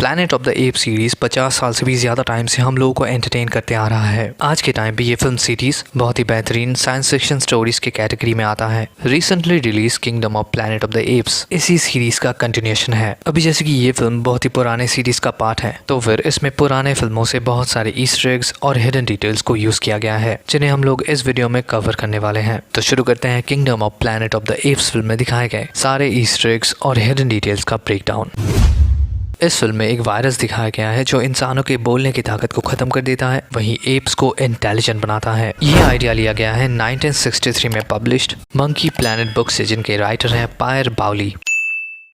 Planet of the apps series 50 साल से भी ज्यादा टाइम से हम लोगों को एंटरटेन करते आ रहा है। आज के टाइम पे ये फिल्म सीरीज बहुत ही बेहतरीन साइंस फिक्शन स्टोरीज के कैटेगरी में आता है। Recently release kingdom of planet of the apps इसी सीरीज का कंटिन्यूएशन है। अभी जैसे कि ये फिल्म बहुत ही पुराने सीरीज का पार्ट है, तो फिर इसमें पुराने फिल्मों से बहुत सारे ईस्टर एग्स और हिडन डिटेल्स को यूज किया गया है, जिन्हें हम लोग इस वीडियो में कवर करने वाले हैं। तो शुरू करते हैं kingdom of planet of the apps film में दिखाए गए सारे ईस्टर एग्स और हिडन डिटेल्स का ब्रेकडाउन। इस फिल्म में एक वायरस दिखाया गया है जो इंसानों के बोलने की ताकत को खत्म कर देता है, वहीं एप्स को इंटेलिजेंट बनाता है। ये आइडिया लिया गया है 1963 में पब्लिश्ड मंकी प्लैनेट बुक से, जिनके राइटर हैं पायर बाउली।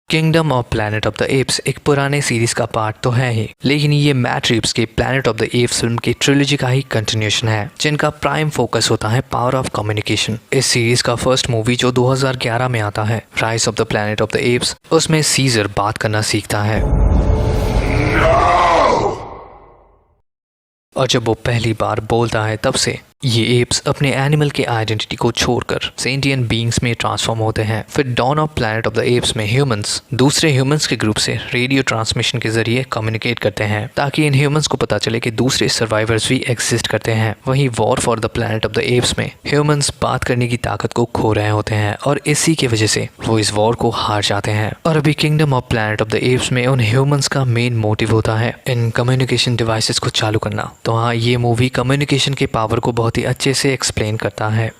Kingdom of planet of the apps एक पुराने सीरीज का पार्ट तो है ही, लेकिन ये मैट रीव्स के planet of the apps film की ट्रिलॉजी का ही कंटिन्यूएशन है, जिनका प्राइम फोकस होता है पावर ऑफ कम्युनिकेशन। इस सीरीज का फर्स्ट मूवी जो 2011 में आता है, rise of the planet of the apps, उसमें सीजर बात करना सीखता है। और जब वो पहली बार बोलता है, तब से ये एप्स अपने एनिमल के आइडेंटिटी को छोड़कर सेंटिएंट बीइंग्स में ट्रांसफॉर्म होते हैं। फिर dawn of planet of the apes में ह्यूमंस दूसरे ह्यूमंस के ग्रुप से रेडियो ट्रांसमिशन के जरिए कम्युनिकेट करते हैं, ताकि इन ह्यूमंस को पता चले कि दूसरे सर्वाइवर्स भी एग्जिस्ट करते हैं। वहीं war for the planet of the apes में ह्यूमंस बात करने की ताकत को खो रहे होते हैं, और इसी की वजह से वो इस वॉर को हार जाते हैं। और अभी kingdom of planet of the apes में उन ह्यूमंस का मेन मोटिव होता है इन कम्युनिकेशन डिवाइसेस को चालू करना। तो हाँ, ये मूवी कम्युनिकेशन के पावर को बहुत ही अच्छे से एक्सप्लेन करता है।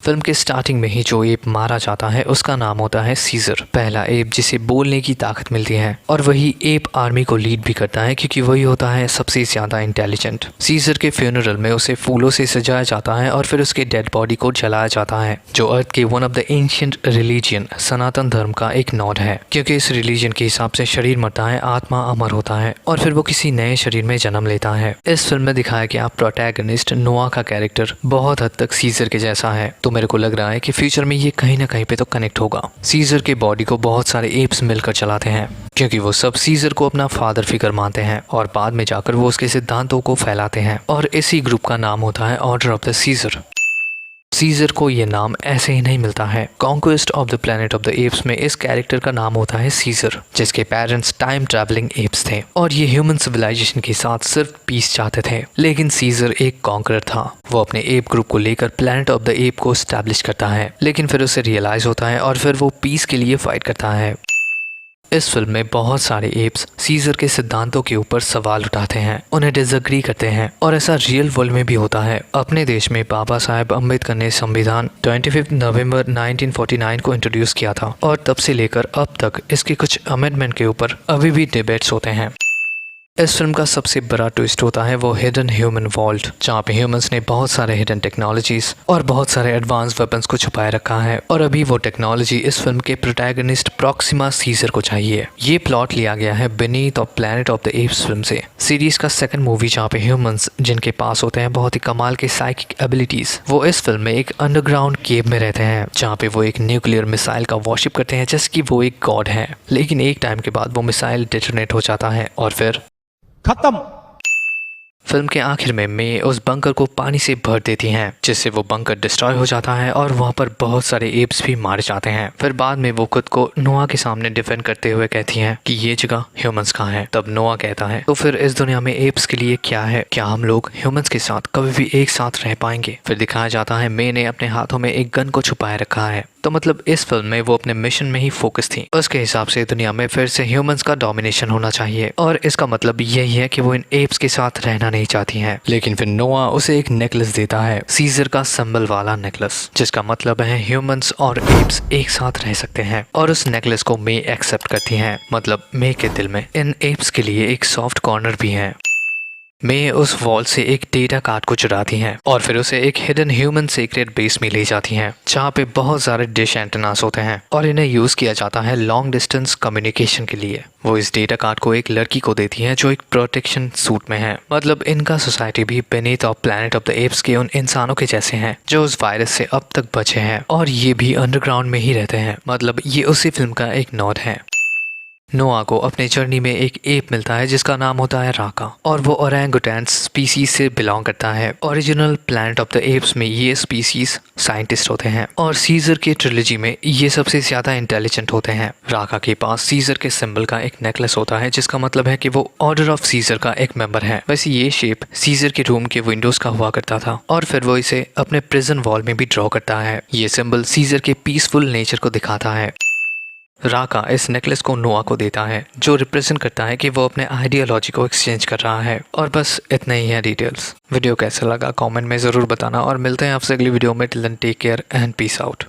फिल्म के स्टार्टिंग में ही जो एप मारा जाता है उसका नाम होता है सीजर, पहला एप जिसे बोलने की ताकत मिलती है, और वही एप आर्मी को लीड भी करता है क्योंकि वही होता है सबसे ज्यादा इंटेलिजेंट। सीजर के फ्यूनरल में उसे फूलों से सजाया जाता है और फिर उसके डेड बॉडी को जलाया जाता है, जो अर्थ के one of the ancient religion Sanatan Dharma का एक नोड है, क्योंकि इस रिलीजन के हिसाब से शरीर मरता है, आत्मा अमर होता है और फिर वो किसी नए शरीर में जन्म लेता है। इस फिल्म में दिखाया गया प्रोटैगनिस्ट नोआ का कैरेक्टर बहुत हद तक सीजर के जैसा है, तो मेरे को लग रहा है कि फ्यूचर में ये कहीं ना कहीं पे तो कनेक्ट होगा। सीजर के बॉडी को बहुत सारे एप्स मिलकर चलाते हैं, क्योंकि वो सब सीजर को अपना फादर फिगर मानते हैं, और बाद में जाकर वो उसके सिद्धांतों को फैलाते हैं, और इसी ग्रुप का नाम होता है order of the Caesar. Caesar को ये नाम ऐसे ही नहीं मिलता है। Conquest of the planet of the apes में इस कैरेक्टर का नाम होता है सीजर, जिसके पेरेंट्स टाइम ट्रैवलिंग एप्स थे, और ये ह्यूमन सिविलाइजेशन के साथ सिर्फ पीस चाहते थे। लेकिन सीजर एक कॉन्करर था, वो अपने एप ग्रुप को लेकर प्लैनेट ऑफ द एप को स्टैब्लिश करता है, लेकिन फिर उसे रियलाइज होता है और फिर वो पीस के लिए फाइट करता है। इस फिल्म में बहुत सारे एप्स सीजर के सिद्धांतों के ऊपर सवाल उठाते हैं, उन्हें डिसएग्री करते हैं, और ऐसा रियल वर्ल्ड में भी होता है। अपने देश में बाबा साहेब अम्बेडकर ने संविधान 25 नवंबर 1949 को इंट्रोड्यूस किया था, और तब से लेकर अब तक इसके कुछ अमेंडमेंट के ऊपर अभी भी डिबेट्स होते हैं। इस फिल्म का सबसे बड़ा ट्विस्ट होता है वो हिडन ह्यूमन वॉल्ट, जहाँ पे ह्यूमंस ने बहुत सारे हिडन टेक्नोलॉजीज और बहुत सारे एडवांस वेपन्स को छुपाए रखा है, और अभी वो टेक्नोलॉजी इस फिल्म के प्रोटैगनिस्ट प्रॉक्सिमा सीजर को चाहिए। ये प्लॉट लिया गया है beneath of planet of the apps film से, सीरीज का सेकंड मूवी, जहाँ पे ह्यूमंस जिनके पास होते हैं बहुत ही कमाल के साइकिक एबिलिटीज, वो इस फिल्म में एक अंडरग्राउंड केव में रहते हैं, जहाँ पे वो एक न्यूक्लियर मिसाइल का वॉरशिप करते हैं जैसे कि वो एक गॉड है। लेकिन एक टाइम के बाद वो मिसाइल डिटोनेट हो जाता है और फिर खत्म। फिल्म के आखिर में मे उस बंकर को पानी से भर देती हैं, जिससे वो बंकर डिस्ट्रॉय हो जाता है और वहाँ पर बहुत सारे एप्स भी मारे जाते हैं। फिर बाद में वो खुद को नोआ के सामने डिफेंड करते हुए कहती हैं कि ये जगह ह्यूमंस का है। तब नोआ कहता है, तो फिर इस दुनिया में एप्स के लिए क्या है, क्या हम लोग ह्यूमंस के साथ कभी भी एक साथ रह पाएंगे? फिर दिखाया जाता है मे ने अपने हाथों में एक गन को छुपाए रखा है, तो मतलब इस फिल्म में वो अपने मिशन में ही फोकस थी। उसके हिसाब से दुनिया में फिर से ह्यूमंस का डोमिनेशन होना चाहिए, और इसका मतलब यही है कि वो इन एप्स के साथ रहना नहीं चाहती हैं। लेकिन फिर नोआ उसे एक नेकलेस देता है, सीजर का सिंबल वाला नेकलेस, जिसका मतलब है ह्यूमंस और एप्स एक साथ रह सकते हैं, और उस नेकलेस को मे एक्सेप्ट करती हैं। मतलब मे के दिल में इन एप्स के लिए एक सॉफ्ट कॉर्नर भी है। मे उस वॉल से एक डेटा कार्ड को चुराती हैं और फिर उसे एक हिडन ह्यूमन सीक्रेट बेस में ले जाती हैं, जहाँ पे बहुत सारे डिश एंटेनास होते हैं, और इन्हें यूज किया जाता है लॉन्ग डिस्टेंस कम्युनिकेशन के लिए। वो इस डेटा कार्ड को एक लड़की को देती है जो एक प्रोटेक्शन सूट में है। मतलब इनका सोसाइटी भी beneath of planet of the apps के उन इंसानों के जैसे हैं जो उस वायरस से अब तक बचे हैं, और ये भी अंडरग्राउंड में ही रहते हैं। मतलब ये उसी फिल्म का एक नोट है। नोआ को अपने जर्नी में एक एप मिलता है जिसका नाम होता है राका, और वो ओरंगुटैन स्पीसीज से बिलोंग करता है। Original planet of the apes में ये स्पीसीज साइंटिस्ट होते हैं और सीजर के ट्रिलॉजी में ये सबसे ज्यादा इंटेलिजेंट होते हैं। राका के पास सीजर के सिंबल का एक नेकलेस होता है जिसका मतलब है कि वो ऑर्डर ऑफ सीजर का एक मेंबर है। वैसे ये शेप सीजर के रूम के विंडोज का हुआ करता था और फिर वो इसे अपने प्रिजन वॉल में भी ड्रॉ करता है। ये सिंबल सीजर के पीसफुल नेचर को दिखाता है। राका इस नेकलेस को नोआ को देता है जो रिप्रेजेंट करता है कि वो अपने आइडियोलॉजी को एक्सचेंज कर रहा है। और बस इतना ही है डिटेल्स। वीडियो कैसा लगा कमेंट में ज़रूर बताना और मिलते हैं आपसे अगली वीडियो में। Till then take care and peace out.